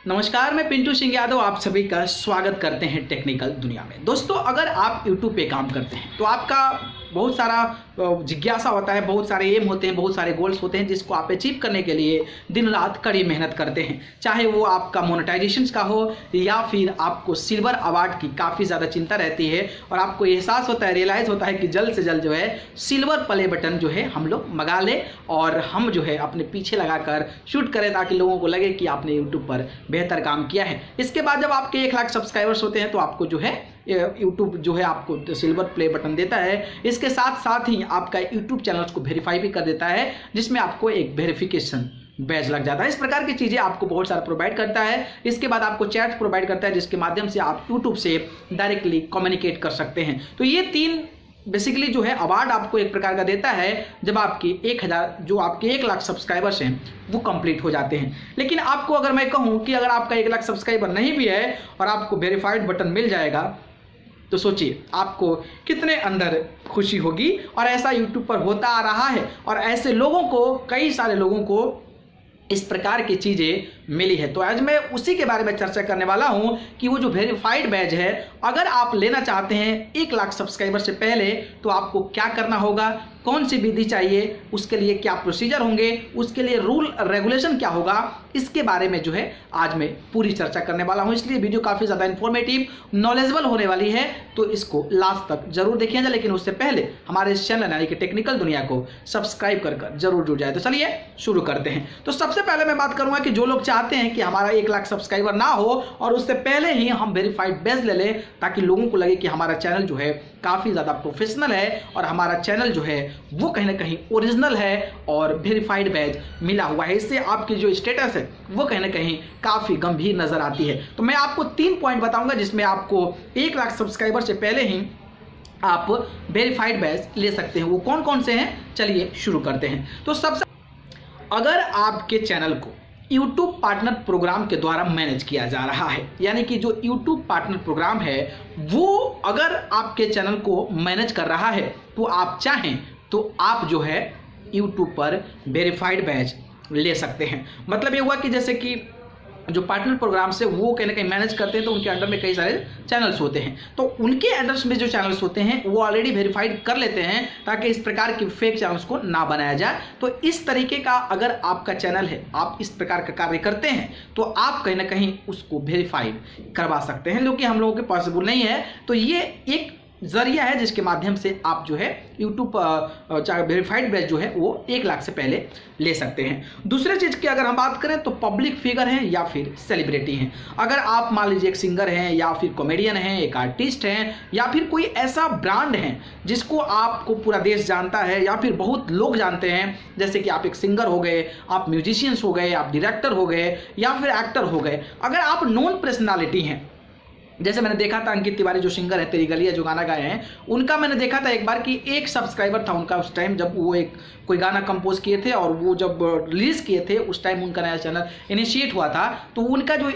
नमस्कार, मैं पिंटू सिंह यादव आप सभी का स्वागत करते हैं टेक्निकल दुनिया में। दोस्तों, अगर आप YouTube पे काम करते हैं तो आपका बहुत सारा जिज्ञासा होता है, बहुत सारे एम होते हैं, बहुत सारे गोल्स होते हैं जिसको आप अचीव करने के लिए दिन रात कड़ी मेहनत करते हैं। चाहे वो आपका मोनेटाइजेशन का हो या फिर आपको सिल्वर अवार्ड की काफ़ी ज़्यादा चिंता रहती है और आपको एहसास होता है, रियलाइज़ होता है कि जल्द से जल्द जो है सिल्वर प्ले बटन जो है हम लोग मंगा लें और हम जो है अपने पीछे लगाकर शूट करें ताकि लोगों को लगे कि आपने यूट्यूब पर बेहतर काम किया है। इसके बाद जब आपके 1 लाख सब्सक्राइबर्स होते हैं तो आपको जो है यूट्यूब जो है आपको सिल्वर प्ले बटन देता है। इसके साथ साथ ही आपका यूट्यूब चैनल को वेरीफाई भी कर देता है जिसमें आपको एक वेरिफिकेशन बैज लग जाता है। इस प्रकार की चीज़ें आपको बहुत सारा प्रोवाइड करता है। इसके बाद आपको चैट प्रोवाइड करता है जिसके माध्यम से आप यूट्यूब से डायरेक्टली कम्युनिकेट कर सकते हैं। तो ये 3 बेसिकली जो है अवार्ड आपको एक प्रकार का देता है जब आपके 1 लाख सब्सक्राइबर्स हैं वो कंप्लीट हो जाते हैं। लेकिन आपको अगर मैं कहूं कि अगर आपका 1 लाख सब्सक्राइबर नहीं भी है और आपको वेरीफाइड बटन मिल जाएगा तो सोचिए आपको कितने अंदर खुशी होगी। और ऐसा यूट्यूब पर होता आ रहा है और ऐसे लोगों को, कई सारे लोगों को इस प्रकार की चीज़ें मिली है। तो आज मैं उसी के बारे में चर्चा करने वाला हूं कि वो जो वेरीफाइड बैज है, अगर आप लेना चाहते हैं 1 लाख सब्सक्राइबर से पहले तो आपको क्या करना होगा, कौन सी विधि चाहिए, उसके लिए क्या प्रोसीजर होंगे, उसके लिए रूल रेगुलेशन क्या होगा, इसके बारे में जो है आज मैं पूरी चर्चा करने वाला हूं। इसलिए वीडियो काफ़ी ज़्यादा इन्फॉर्मेटिव, नॉलेजेबल होने वाली है, तो इसको लास्ट तक जरूर देखिएगा। लेकिन उससे पहले हमारे इस चैनल यानी कि टेक्निकल दुनिया को सब्सक्राइब कर जरूर जुड़ जाए। तो चलिए शुरू करते हैं। तो सबसे पहले मैं बात करूंगा कि जो लोग चाहते हैं कि हमारा 1 लाख सब्सक्राइबर ना हो और उससे पहले ही हम वेरीफाइड बैज ले लें ताकि लोगों को लगे कि हमारा चैनल जो है काफ़ी ज़्यादा प्रोफेशनल है और हमारा चैनल जो है वो कहीं ना कहीं ओरिजिनल है और वेरीफाइड बैज मिला हुआ है। इससे आपकी जो स्टेटस है वो कहीं ना कहीं काफ़ी गंभीर नज़र आती है। तो मैं आपको 3 पॉइंट बताऊंगा जिसमें आपको 1 लाख सब्सक्राइबर से पहले ही आप वेरीफाइड बैज ले सकते हैं। वो कौन कौन से हैं, चलिए शुरू करते हैं। तो सबसे अगर आपके चैनल को YouTube पार्टनर प्रोग्राम के द्वारा मैनेज किया जा रहा है, यानी कि जो YouTube पार्टनर प्रोग्राम है वो अगर आपके चैनल को मैनेज कर रहा है तो आप चाहें तो आप जो है YouTube पर वेरीफाइड बैज ले सकते हैं। मतलब ये हुआ कि जैसे कि जो पार्टनर प्रोग्राम से वो कहीं ना कहीं मैनेज करते हैं तो उनके अंडर में कई सारे चैनल्स होते हैं, तो उनके अंडर में जो चैनल्स होते हैं वो ऑलरेडी वेरीफाइड कर लेते हैं ताकि इस प्रकार की फेक चैनल्स को ना बनाया जाए। तो इस तरीके का अगर आपका चैनल है, आप इस प्रकार का कार्य करते हैं तो आप कहीं ना कहीं उसको वेरीफाइड करवा सकते हैं, जो कि हम लोगों के पॉसिबल नहीं है। तो ये एक जरिया है जिसके माध्यम से आप जो है यूट्यूब वेरीफाइड बैज जो है वो 1 लाख से पहले ले सकते हैं। दूसरे चीज़ की अगर हम बात करें तो पब्लिक फिगर हैं या फिर सेलिब्रिटी हैं। अगर आप मान लीजिए एक सिंगर हैं या फिर कॉमेडियन हैं, एक आर्टिस्ट हैं या फिर कोई ऐसा ब्रांड है जिसको आपको पूरा देश जानता है या फिर बहुत लोग जानते हैं, जैसे कि आप एक सिंगर हो गए, आप म्यूजिशियंस हो गए, आप डायरेक्टर हो गए या फिर एक्टर हो गए, अगर आप नॉन पर्सनालिटी हैं। जैसे मैंने देखा था अंकित तिवारी जो सिंगर है, तेरी गलियां जो गाना गाए हैं, उनका मैंने देखा था एक बार कि 1 सब्सक्राइबर था उनका उस टाइम जब वो एक कोई गाना कंपोज किए थे और वो जब रिलीज किए थे उस टाइम उनका नया चैनल इनिशिएट हुआ था। तो उनका जो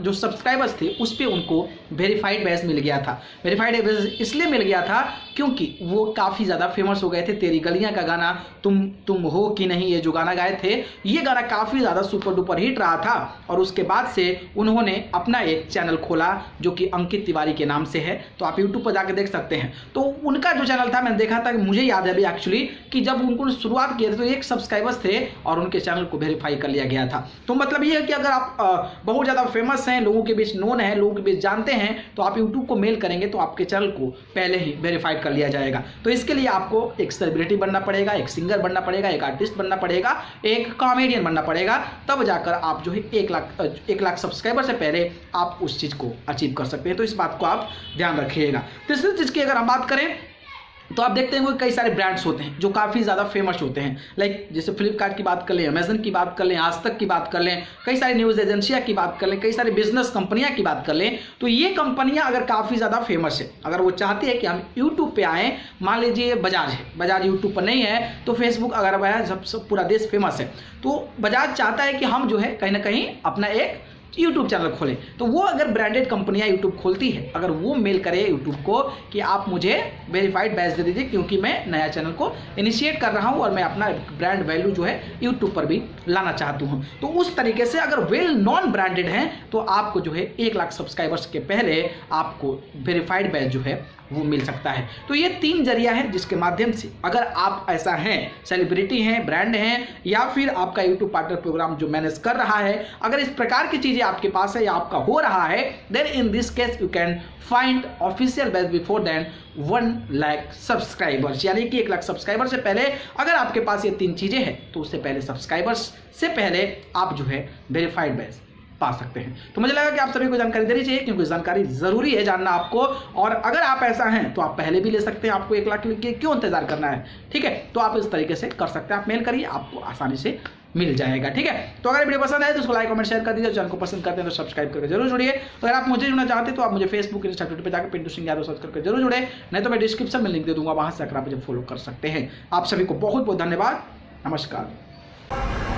जो सब्सक्राइबर्स थे उस पर उनको वेरीफाइड बैज मिल गया था। वेरीफाइड बैज इसलिए मिल गया था क्योंकि वो काफ़ी ज़्यादा फेमस हो गए थे। तेरी गलियां का गाना, तुम हो कि नहीं, ये जो गाना गाए थे, ये गाना काफ़ी ज़्यादा सुपर डुपर हिट रहा था और उसके बाद से उन्होंने अपना एक चैनल खोला जो कि अंकित तिवारी के नाम से है। तो आप यूट्यूब पर जाकर देख सकते हैं। तो उनका जो चैनल था मैंने देखा था, मुझे याद है अभी एक्चुअली, कि जब उनको शुरुआत किए थे तो 1 सब्सक्राइबर्स थे और उनके चैनल को वेरीफाई कर लिया गया था। तो मतलब ये है कि अगर आप बहुत ज़्यादा फेमस हैं, लोगों के बीच नोन है, लोगों के बीच जानते हैं, तो आप यूट्यूब को मेल करेंगे तो आपके चैनल को पहले ही वेरीफाइड कर लिया जाएगा। तो इसके लिए आपको एक सेलिब्रिटी बनना पड़ेगा, एक सिंगर बनना पड़ेगा, एक आर्टिस्ट बनना पड़ेगा, एक कॉमेडियन बनना पड़ेगा, तब जाकर आप जो है 1 लाख सब्सक्राइबर से पहले आप उस चीज़ को अचीव कर सकते हैं। तो इस बात को आप ध्यान रखिएगा। तीसरी चीज़ की अगर हम बात करें तो आप देखते हैं कई सारे ब्रांड्स होते हैं जो काफ़ी ज़्यादा फेमस होते हैं, लाइक जैसे फ्लिपकार्ट की बात कर लें, अमेजन की बात कर लें, आज तक की बात कर लें, कई सारी न्यूज़ एजेंसियाँ की बात कर लें, कई सारी बिजनेस कंपनियाँ की बात कर लें। तो ये कंपनियाँ अगर काफ़ी ज़्यादा फेमस है, अगर वो चाहती है कि हम यूट्यूब पे आएँ, मान लीजिए बजाज है, बजाज यूट्यूब पर नहीं है तो फेसबुक अगर वह सब पूरा देश फेमस है, तो बजाज चाहता है कि हम जो है कहीं ना कहीं अपना एक यूट्यूब चैनल खोलें, तो वो अगर ब्रांडेड कंपनियां यूट्यूब खोलती है, अगर वो मेल करे यूट्यूब को कि आप मुझे वेरीफाइड बैच दे दीजिए क्योंकि मैं नया चैनल को इनिशिएट कर रहा हूं और मैं अपना ब्रांड वैल्यू जो है यूट्यूब पर भी लाना चाहता हूं, तो उस तरीके से अगर वेल नॉन ब्रांडेड हैं तो आपको जो है 1 लाख सब्सक्राइबर्स के पहले आपको वेरीफाइड बैच जो है वो मिल सकता है। तो ये 3 जरिया है जिसके माध्यम से अगर आप ऐसा हैं, सेलिब्रिटी हैं, ब्रांड हैं, या फिर आपका यूट्यूब पार्टनर प्रोग्राम जो मैनेज कर रहा है, अगर इस प्रकार की चीजें आपके पास है या आपका हो रहा है, then in this case you can find official batch before then 1 lakh subscribers, यानी कि 1 लाख सब्सक्राइबर से पहले अगर आपके पास ये 3 चीजें हैं तो उससे पहले सब्सक्राइबर्स से पहले आप जो है वेरीफाइड बैच पा सकते हैं। तो मुझे लगा कि आप सभी को जानकारी देनी चाहिए क्योंकि जानकारी जरूरी है जानना आपको, और अगर आप ऐसा हैं तो आप पहले भी ले सकते हैं, आपको 1 लाख के लिए क्यों इंतजार करना है, ठीक है। तो आप इस तरीके से कर सकते हैं, आप मेल करिए, आपको आसानी से मिल जाएगा, ठीक है। तो अगर वीडियो पसंद आए तो उसको लाइक कमेंट शेयर कर दीजिए, चैनल को पसंद करते हैं तो सब्सक्राइब करके जरूर जुड़िए। अगर आप मुझे जुड़ना चाहते हैं तो आप मुझे फेसबुक, इंस्टा, ट्विटर पे जाकर पिंटू सिंह यादव सर्च करके जरूर जुड़े, नहीं तो मैं डिस्क्रिप्शन में लिंक दे दूंगा, वहां से आकर आप मुझे फॉलो कर सकते हैं। आप सभी को बहुत बहुत धन्यवाद, नमस्कार।